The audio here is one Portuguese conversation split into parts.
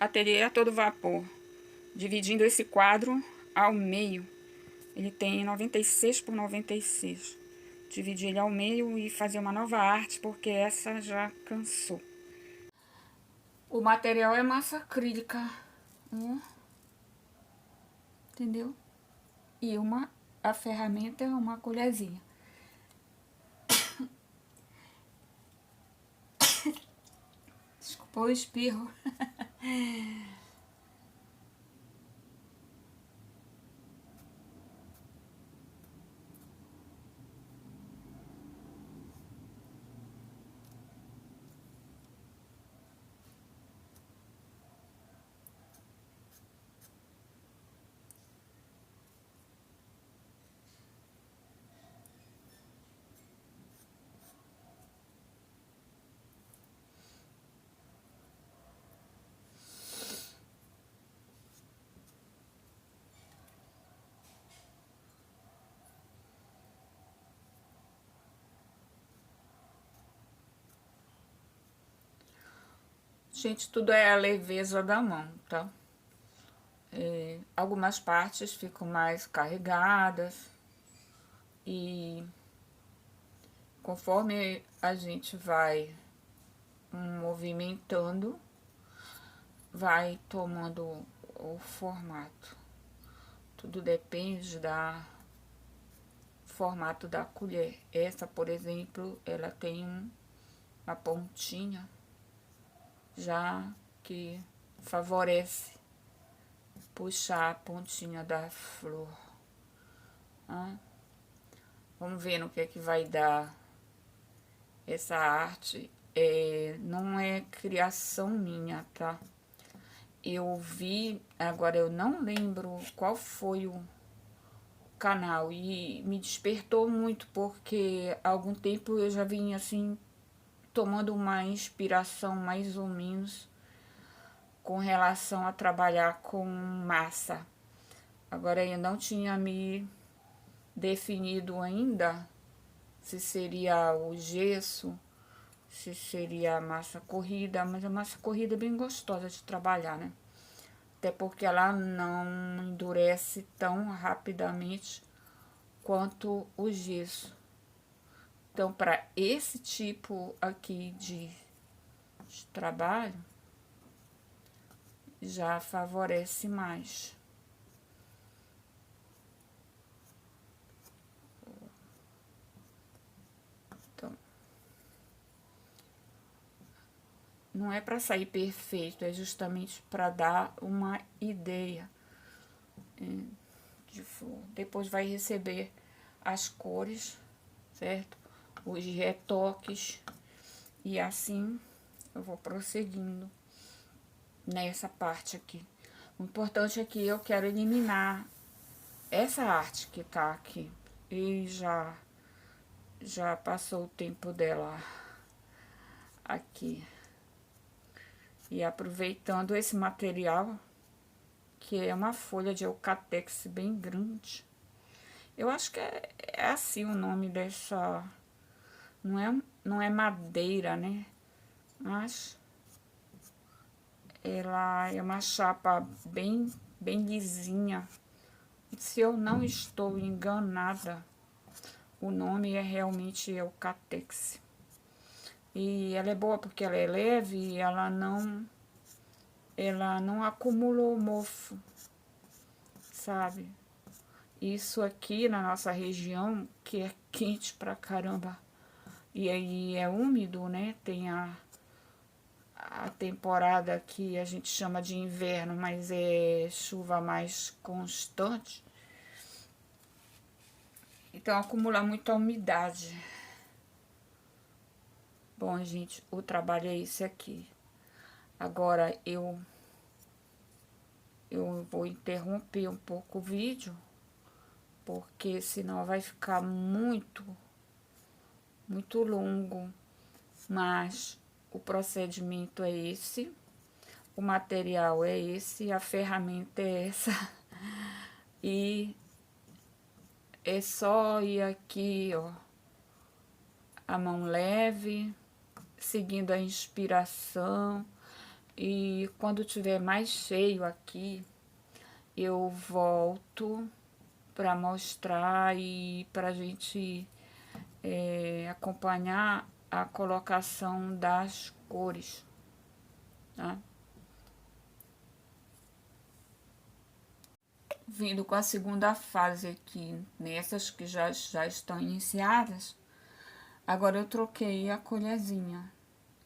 ateliê a todo vapor, dividindo esse quadro ao meio. Ele tem 96 por 96. Dividir ele ao meio e fazer uma nova arte, porque essa já cansou. O material é massa acrílica, entendeu? E a ferramenta é uma colherzinha. Desculpa o espirro. Gente, tudo é a leveza da mão, tá? Algumas partes ficam mais carregadas e conforme a gente vai movimentando, vai tomando o formato. Tudo depende da formato da colher. Essa, por exemplo, ela tem uma pontinha já que favorece puxar a pontinha da flor. Vamos ver no que é que vai dar essa arte. Não é criação minha, tá? Eu vi, agora eu não lembro qual foi o canal e me despertou muito, porque há algum tempo eu já vinha assim tomando uma inspiração mais ou menos com relação a trabalhar com massa. Agora eu não tinha me definido ainda se seria o gesso, se seria a massa corrida, mas a massa corrida é bem gostosa de trabalhar, né? Até porque ela não endurece tão rapidamente quanto o gesso. Então, para esse tipo aqui de trabalho, já favorece mais. Então, não é para sair perfeito, é justamente para dar uma ideia de flor. Depois vai receber as cores, certo? Os retoques, e assim eu vou prosseguindo nessa parte aqui. O importante é que eu quero eliminar essa arte que tá aqui. E já passou o tempo dela aqui. E aproveitando esse material, que é uma folha de eucatex bem grande. Eu acho que é assim o nome dessa... Não é madeira, né? Mas ela é uma chapa bem lisinha. Se eu não estou enganada, o nome é realmente eucatex. E ela é boa porque ela é leve e ela não acumulou mofo, sabe? Isso aqui na nossa região, que é quente pra caramba, e aí é úmido, né? Tem a temporada que a gente chama de inverno, mas é chuva mais constante. Então acumula muita umidade. Bom, gente, o trabalho é esse aqui. Agora eu vou interromper um pouco o vídeo, porque senão vai ficar muito longo. Mas o procedimento é esse, o material é esse, a ferramenta é essa. E é só ir aqui, ó, a mão leve, seguindo a inspiração. E quando tiver mais cheio aqui, eu volto para mostrar e para a gente acompanhar a colocação das cores, tá? Vindo com a segunda fase aqui, nessas que já estão iniciadas, agora eu troquei a colherzinha.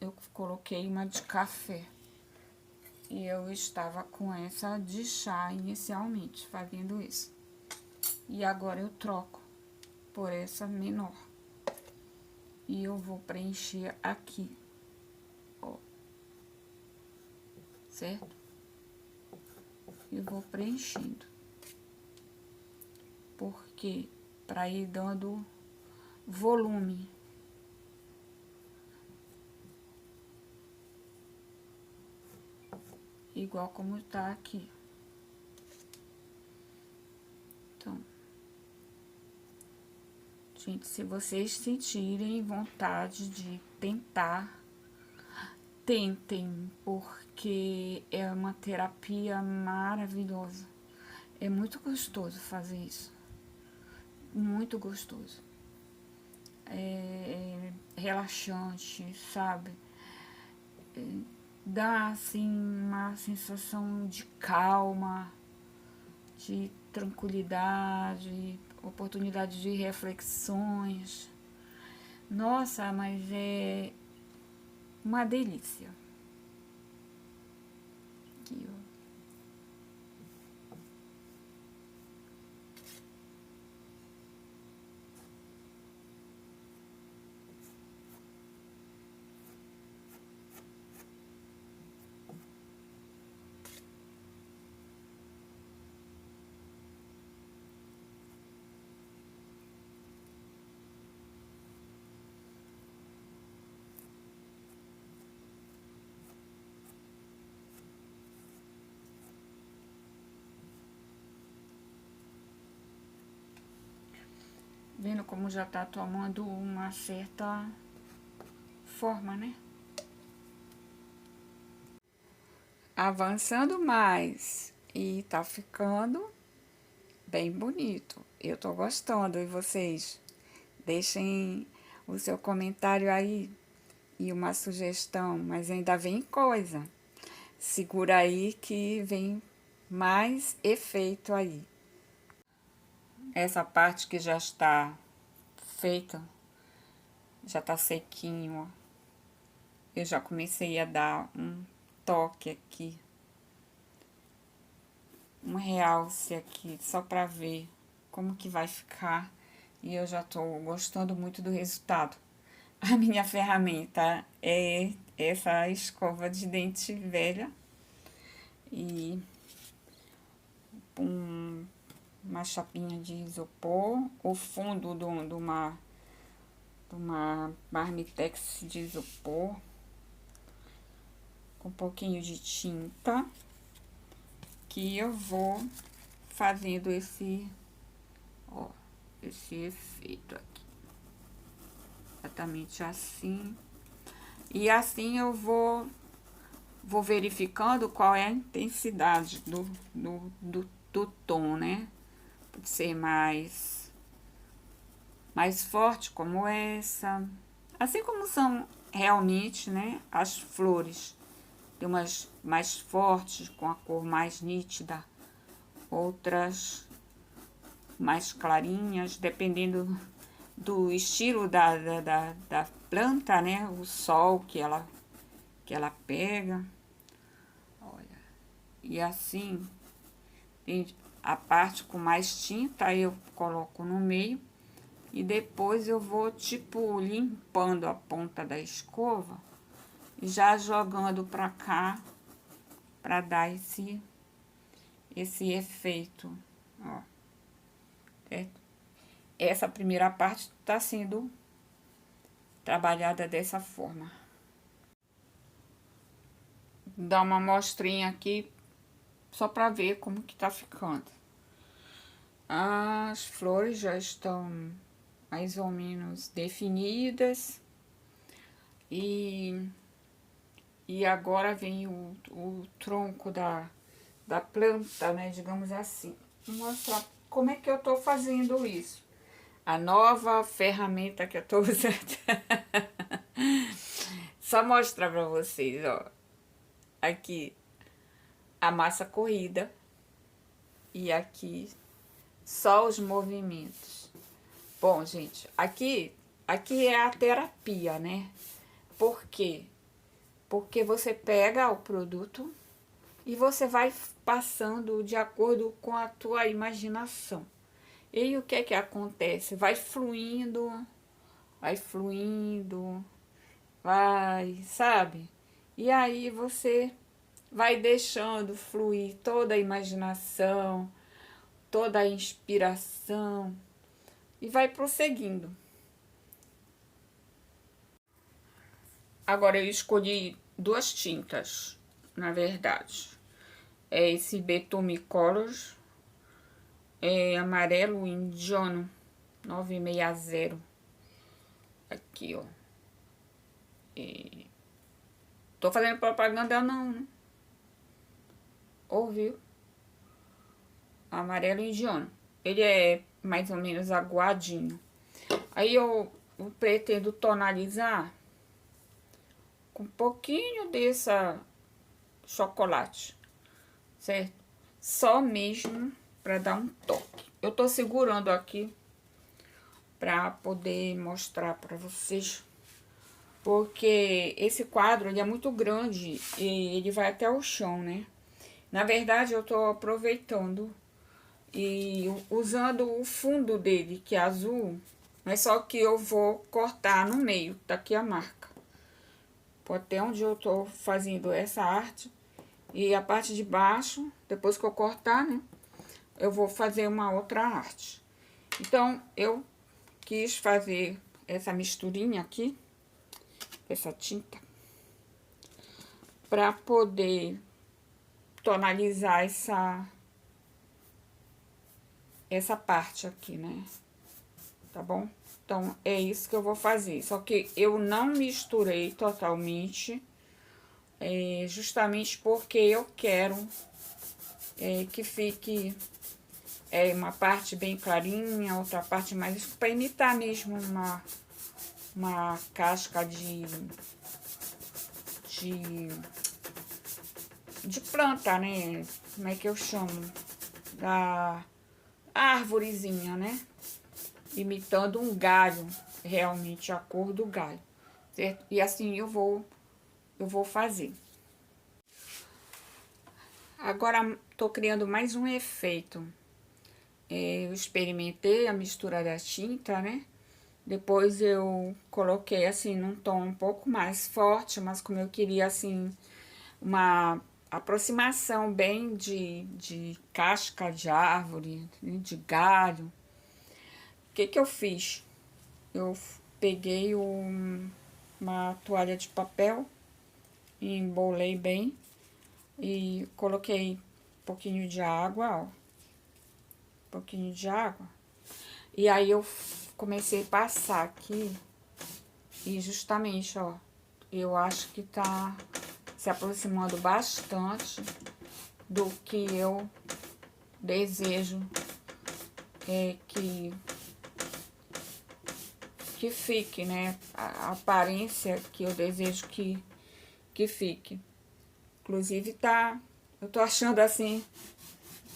Eu coloquei uma de café. E eu estava com essa de chá inicialmente, fazendo isso. E agora eu troco por essa menor. E eu vou preencher aqui, ó. Certo? Eu vou preenchendo. Porque para ir dando volume. Igual como tá aqui. Então, gente, se vocês sentirem vontade de tentar, tentem, porque é uma terapia maravilhosa. É muito gostoso fazer isso. Muito gostoso. É relaxante, sabe? Dá, assim, uma sensação de calma, de tranquilidade, oportunidade de reflexões. Nossa, mas é uma delícia. Aqui, ó. Vendo como já tá tomando uma certa forma, né? Avançando mais e tá ficando bem bonito. Eu tô gostando, e vocês? Deixem o seu comentário aí e uma sugestão, mas ainda vem coisa. Segura aí que vem mais efeito aí. Essa parte que já está feita, já tá sequinho, ó. Eu já comecei a dar um toque aqui, um realce aqui, só pra ver como que vai ficar. E eu já tô gostando muito do resultado. A minha ferramenta é essa escova de dente velha e uma chapinha de isopor, o fundo de uma marmitex de isopor, com um pouquinho de tinta, que eu vou fazendo esse, ó, esse efeito aqui. Exatamente assim. E assim eu vou verificando qual é a intensidade do tom, né? Pode ser mais forte, como essa. Assim como são realmente, né? As flores. Tem umas mais fortes, com a cor mais nítida. Outras mais clarinhas, dependendo do estilo da planta, né? O sol que ela pega. Olha. E assim, a parte com mais tinta eu coloco no meio. E depois eu vou, tipo, limpando a ponta da escova. E já jogando pra cá, pra dar esse efeito, ó. Essa primeira parte tá sendo trabalhada dessa forma. Dá uma amostrinha aqui, só pra ver como que tá ficando. As flores já estão mais ou menos definidas. E E agora vem o tronco da planta, né, digamos assim. Vou mostrar como é que eu tô fazendo isso. A nova ferramenta que eu tô usando. Só mostrar pra vocês, ó. Aqui a massa corrida e aqui só os movimentos. Bom, gente, aqui é a terapia, né? Por quê? Porque você pega o produto e você vai passando de acordo com a tua imaginação. E aí, o que é que acontece? Vai fluindo, sabe? E aí você vai deixando fluir toda a imaginação, toda a inspiração e vai prosseguindo. Agora eu escolhi duas tintas, na verdade. É esse Betume Colors, amarelo indiano 960. Aqui, ó. Tô fazendo propaganda não, né? Ouviu? Amarelo indiano. Ele é mais ou menos aguadinho. Aí eu pretendo tonalizar com um pouquinho dessa chocolate, certo? Só mesmo para dar um toque. Eu tô segurando aqui para poder mostrar para vocês, porque esse quadro ele é muito grande e ele vai até o chão, né? Na verdade, eu tô aproveitando e usando o fundo dele, que é azul, mas só que eu vou cortar no meio, tá aqui a marca. Até onde eu tô fazendo essa arte. E a parte de baixo, depois que eu cortar, né, eu vou fazer uma outra arte. Então, eu quis fazer essa misturinha aqui, essa tinta, para poder tonalizar essa parte aqui, né? Tá bom? Então, é isso que eu vou fazer. Só que eu não misturei totalmente, justamente porque eu quero que fique uma parte bem clarinha, outra parte mais... para imitar mesmo uma casca de planta, né? Como é que eu chamo? Da árvorezinha, né? Imitando um galho, realmente a cor do galho, certo? E assim eu vou fazer. Agora, tô criando mais um efeito. Eu experimentei a mistura da tinta, né? Depois eu coloquei assim num tom um pouco mais forte, mas como eu queria assim uma aproximação bem de casca de árvore, de galho. O que eu fiz? Eu peguei uma toalha de papel, embolei bem e coloquei um pouquinho de água, ó. Um pouquinho de água. E aí eu comecei a passar aqui e justamente, ó, eu acho que tá se aproximando bastante do que eu desejo que fique, né? A aparência que eu desejo que fique. Inclusive eu tô achando assim,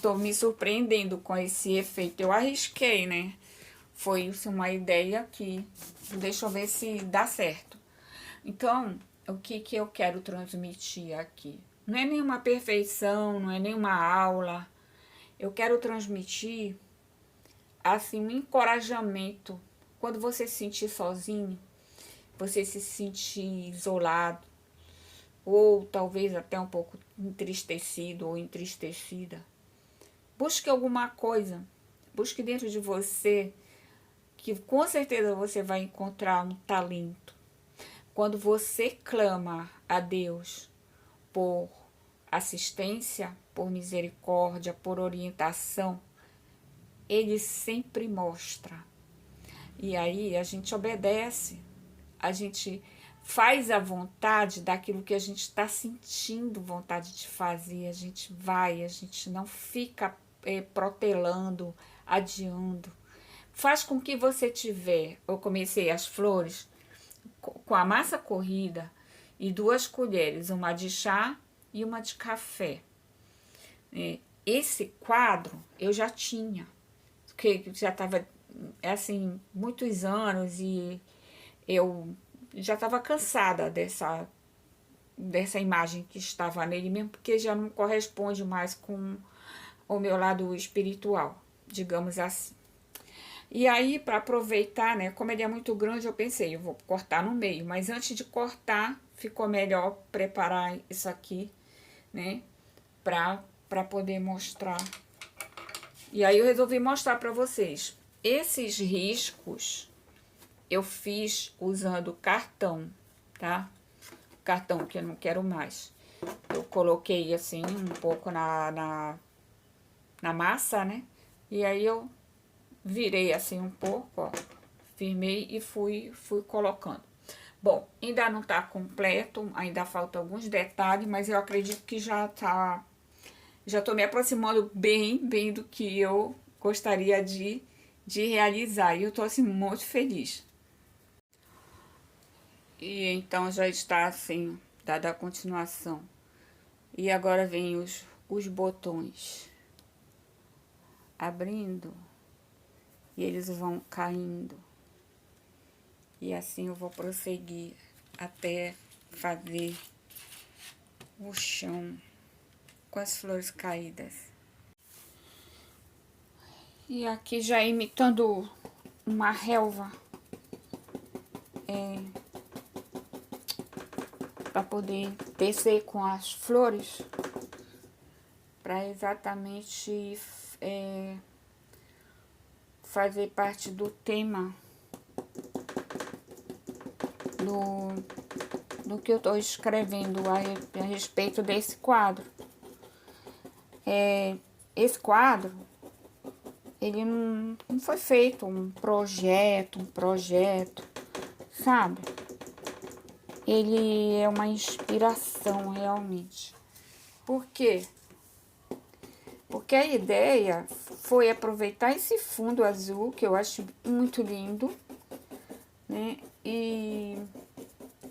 tô me surpreendendo com esse efeito. Eu arrisquei, né? Foi isso uma ideia que deixa eu ver se dá certo. Então, o que eu quero transmitir aqui? Não é nenhuma perfeição, não é nenhuma aula. Eu quero transmitir, assim, um encorajamento. Quando você se sentir sozinho, você se sentir isolado, ou talvez até um pouco entristecido ou entristecida, busque alguma coisa, busque dentro de você, que com certeza você vai encontrar um talento. Quando você clama a Deus por assistência, por misericórdia, por orientação, Ele sempre mostra. E aí a gente obedece, a gente faz a vontade daquilo que a gente está sentindo vontade de fazer. A gente não fica protelando, adiando. Faz com que você tiver, eu comecei as flores com a massa corrida e 2 colheres, uma de chá e uma de café. Esse quadro eu já tinha, que já estava assim muitos anos e eu já estava cansada dessa imagem que estava nele mesmo, porque já não corresponde mais com o meu lado espiritual, digamos assim. E aí, para aproveitar, né, como ele é muito grande, eu pensei, eu vou cortar no meio, mas antes de cortar, ficou melhor preparar isso aqui, né, para poder mostrar. E aí eu resolvi mostrar para vocês. Esses riscos eu fiz usando cartão, tá? Cartão que eu não quero mais. Eu coloquei assim um pouco na massa, né? E aí eu virei assim um pouco, ó. Firmei e fui colocando. Bom, ainda não tá completo, ainda faltam alguns detalhes, mas eu acredito que já tô me aproximando bem do que eu gostaria de realizar. E eu tô assim muito feliz. E então já está assim, dada a continuação. E agora vem os botões abrindo e eles vão caindo. E assim eu vou prosseguir até fazer o chão com as flores caídas. E aqui já imitando uma relva, para poder descer com as flores, para exatamente fazer parte do tema do que eu estou escrevendo a respeito desse quadro. Esse quadro, ele não foi feito um projeto, sabe? Ele é uma inspiração, realmente. Por quê? Porque a ideia foi aproveitar esse fundo azul, que eu acho muito lindo, né? E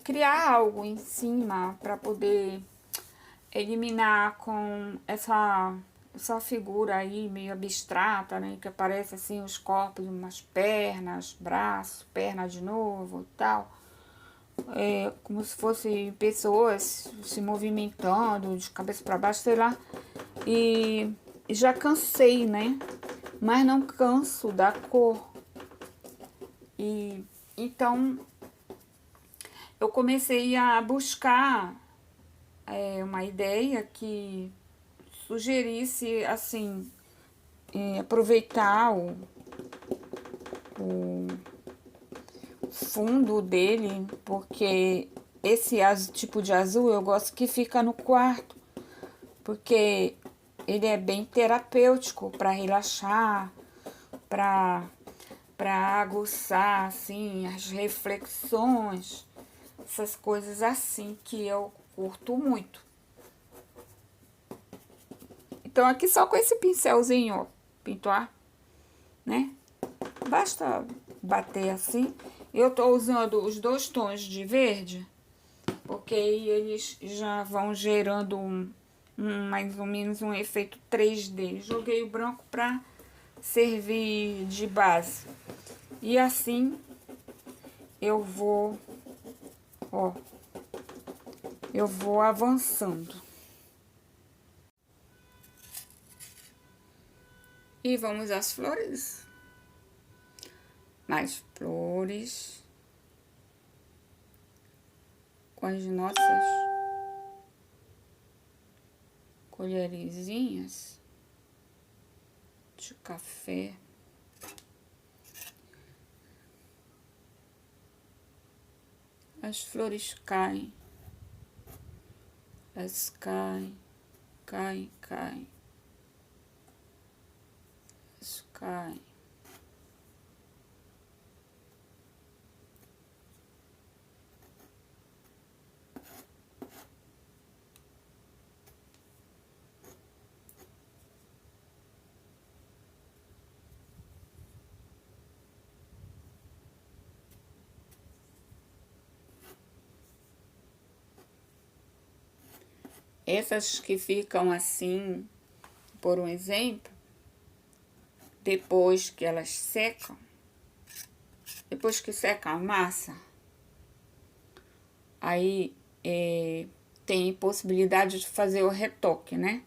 criar algo em cima para poder eliminar com essa figura aí meio abstrata, né? Que aparece assim os corpos, umas pernas, braços, perna de novo e tal. Como se fossem pessoas se movimentando de cabeça para baixo, sei lá. E já cansei, né? Mas não canso da cor. E então eu comecei a buscar uma ideia que sugerisse assim aproveitar o fundo dele, porque esse tipo de azul eu gosto que fica no quarto, porque ele é bem terapêutico para relaxar, para aguçar assim as reflexões, essas coisas assim que eu curto muito. Então aqui só com esse pincelzinho, ó, pintar, né? Basta bater assim. Eu tô usando os 2 tons de verde, porque aí eles já vão gerando mais ou menos um efeito 3D. Joguei o branco pra servir de base. E assim eu vou, ó, eu vou avançando. E vamos às flores. Mais flores. Com as nossas colherzinhas de café. As flores caem. Elas caem, caem. Elas caem. Essas que ficam assim, por um exemplo, depois que elas secam, depois que seca a massa, aí tem possibilidade de fazer o retoque, né?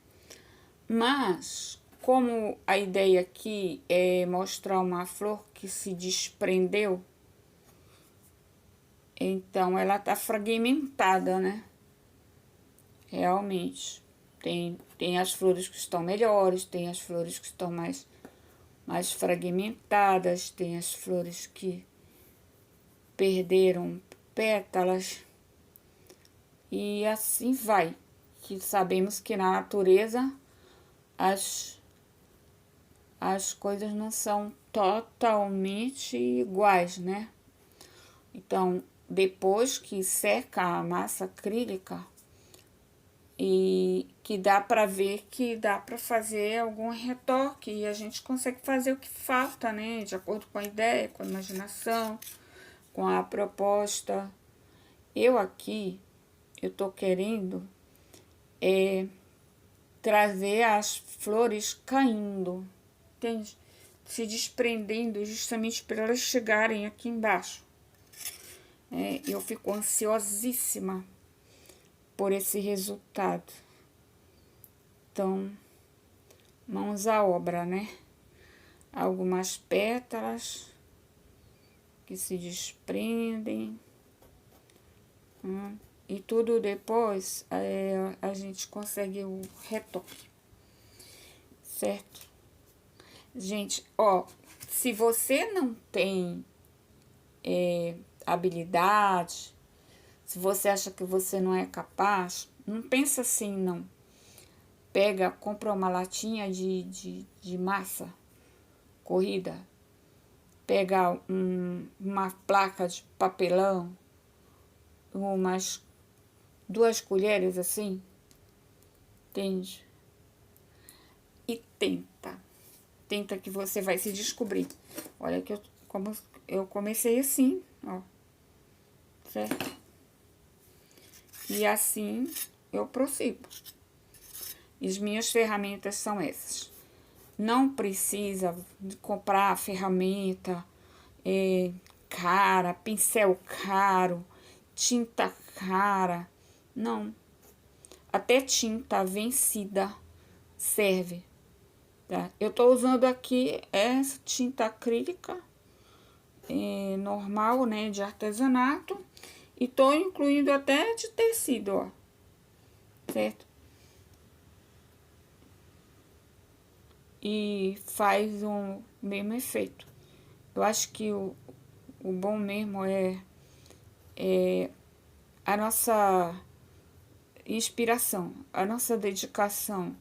Mas, como a ideia aqui é mostrar uma flor que se desprendeu, então ela tá fragmentada, né? Realmente. Tem as flores que estão melhores, tem as flores que estão mais fragmentadas, tem as flores que perderam pétalas. E assim vai. Que sabemos que na natureza as coisas não são totalmente iguais, né? Então, depois que seca a massa acrílica, e que dá para ver que dá para fazer algum retoque e a gente consegue fazer o que falta, né? De acordo com a ideia, com a imaginação, com a proposta. Eu aqui, eu tô querendo trazer as flores caindo, entende? Se desprendendo justamente para elas chegarem aqui embaixo. Eu fico ansiosíssima por esse resultado. Então, mãos à obra, né? Algumas pétalas que se desprendem. E tudo depois a gente consegue o retoque. Certo? Gente, ó, se você não tem habilidade, se você acha que você não é capaz, não pensa assim, não. Pega, compra uma latinha de massa corrida, pega uma placa de papelão, umas 2 colheres assim, entende? E tenta que você vai se descobrir. Olha que como eu comecei assim, ó, certo? E assim eu prossigo. E as minhas ferramentas são essas. Não precisa de comprar ferramenta cara, pincel caro, tinta cara. Não. Até tinta vencida serve. Tá? Eu tô usando aqui essa tinta acrílica normal, né, de artesanato. E tô incluindo até de tecido, ó. Certo? E faz um mesmo efeito. Eu acho que o bom mesmo é a nossa inspiração, a nossa dedicação,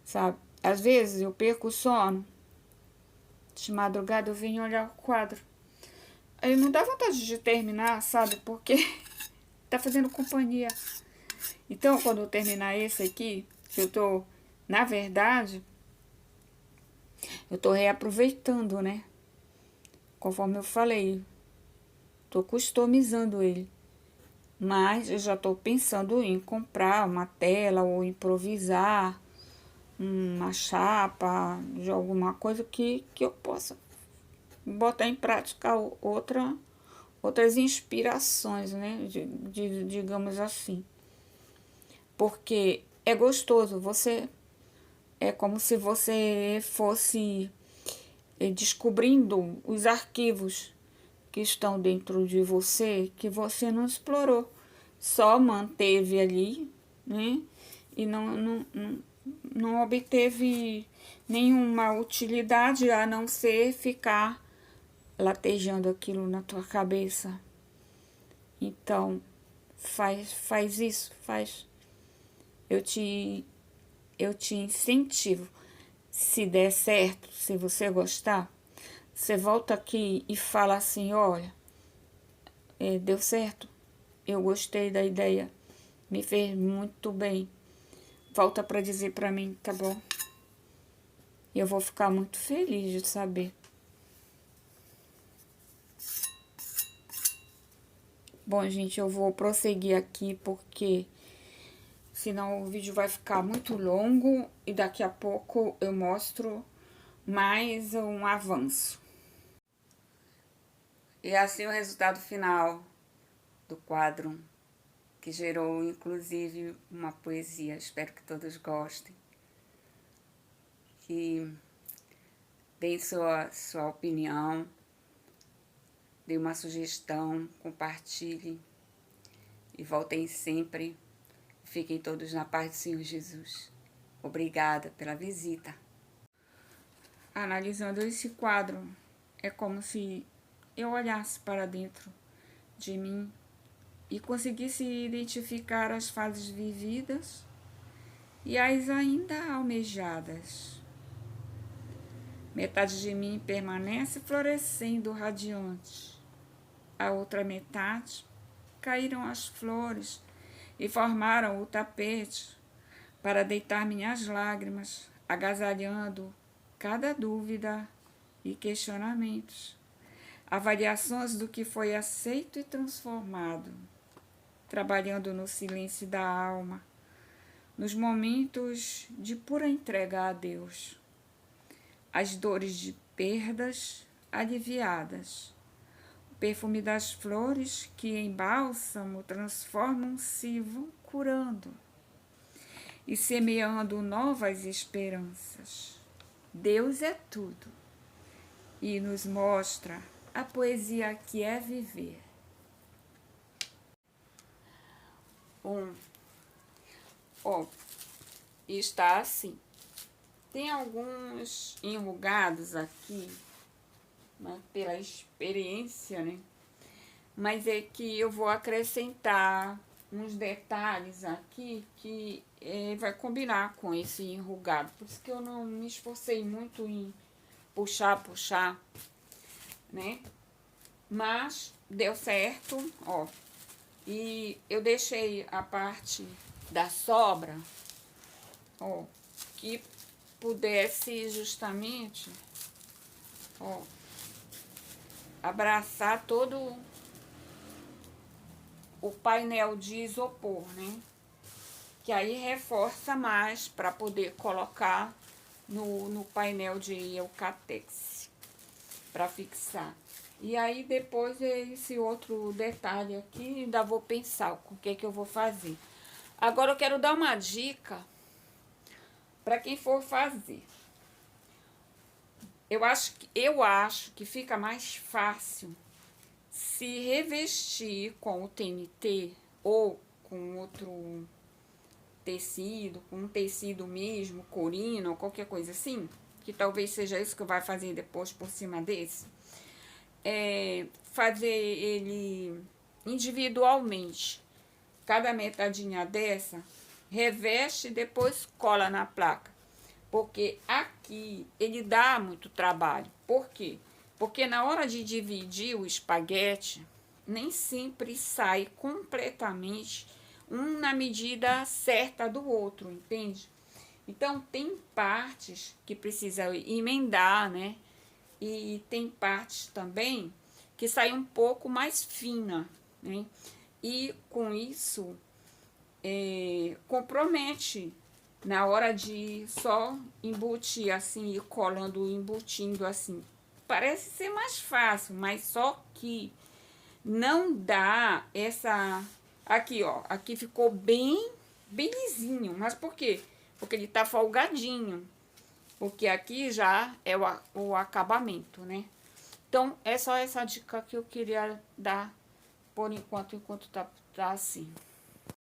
sabe? Às vezes eu perco o sono, de madrugada eu venho olhar o quadro. Aí não dá vontade de terminar, sabe? Porque tá fazendo companhia. Então, quando eu terminar esse aqui, eu tô, na verdade, eu tô reaproveitando, né? Conforme eu falei, tô customizando ele. Mas eu já tô pensando em comprar uma tela ou improvisar uma chapa de alguma coisa que eu possa botar em prática outras inspirações, né? Digamos assim. Porque é gostoso, é como se você fosse descobrindo os arquivos que estão dentro de você que você não explorou, só manteve ali, né? E não obteve nenhuma utilidade a não ser ficar latejando aquilo na tua cabeça. Então, faz isso, faz. Eu te incentivo. Se der certo, se você gostar, você volta aqui e fala assim, olha, deu certo, eu gostei da ideia, me fez muito bem. Volta para dizer para mim, tá bom? Eu vou ficar muito feliz de saber. Bom, gente, eu vou prosseguir aqui porque senão o vídeo vai ficar muito longo e daqui a pouco eu mostro mais um avanço. E assim o resultado final do quadro, que gerou inclusive uma poesia. Espero que todos gostem, que deem sua opinião, dê uma sugestão, compartilhe e voltem sempre. Fiquem todos na paz do Senhor Jesus. Obrigada pela visita. Analisando esse quadro, é como se eu olhasse para dentro de mim e conseguisse identificar as fases vividas e as ainda almejadas. Metade de mim permanece florescendo radiante. A outra metade caíram as flores e formaram o tapete para deitar minhas lágrimas, agasalhando cada dúvida e questionamentos, avaliações do que foi aceito e transformado, trabalhando no silêncio da alma, nos momentos de pura entrega a Deus, as dores de perdas aliviadas, o perfume das flores que em bálsamo transformam-se, vão curando e semeando novas esperanças. Deus é tudo e nos mostra a poesia que é viver. Está assim. Tem alguns enrugados aqui, né, pela experiência, né? Mas é que eu vou acrescentar uns detalhes aqui que vai combinar com esse enrugado. Por isso que eu não me esforcei muito em puxar, né? Mas deu certo, ó. E eu deixei a parte da sobra, ó, que pudesse justamente, ó, abraçar todo o painel de isopor, né? Que aí reforça mais para poder colocar no painel de eucatex para fixar. E aí depois esse outro detalhe aqui, ainda vou pensar com o que eu vou fazer. Agora eu quero dar uma dica para quem for fazer. Eu acho que fica mais fácil se revestir com o TNT ou com outro tecido, com um tecido mesmo, corino ou qualquer coisa assim, que talvez seja isso que eu vou fazer depois por cima desse. Fazer ele individualmente, cada metadinha dessa, reveste e depois cola na placa, porque aqui ele dá muito trabalho. Por quê? Porque na hora de dividir o espaguete, nem sempre sai completamente um na medida certa do outro, entende? Então tem partes que precisa emendar, né? E tem partes também que sai um pouco mais fina, né? E com isso compromete na hora de só embutir assim e colando, embutindo assim. Parece ser mais fácil, mas só que não dá essa... Aqui, ó, aqui ficou bem lisinho. Mas por quê? Porque ele tá folgadinho. Porque aqui já é o acabamento, né? Então, é só essa dica que eu queria dar por enquanto tá assim.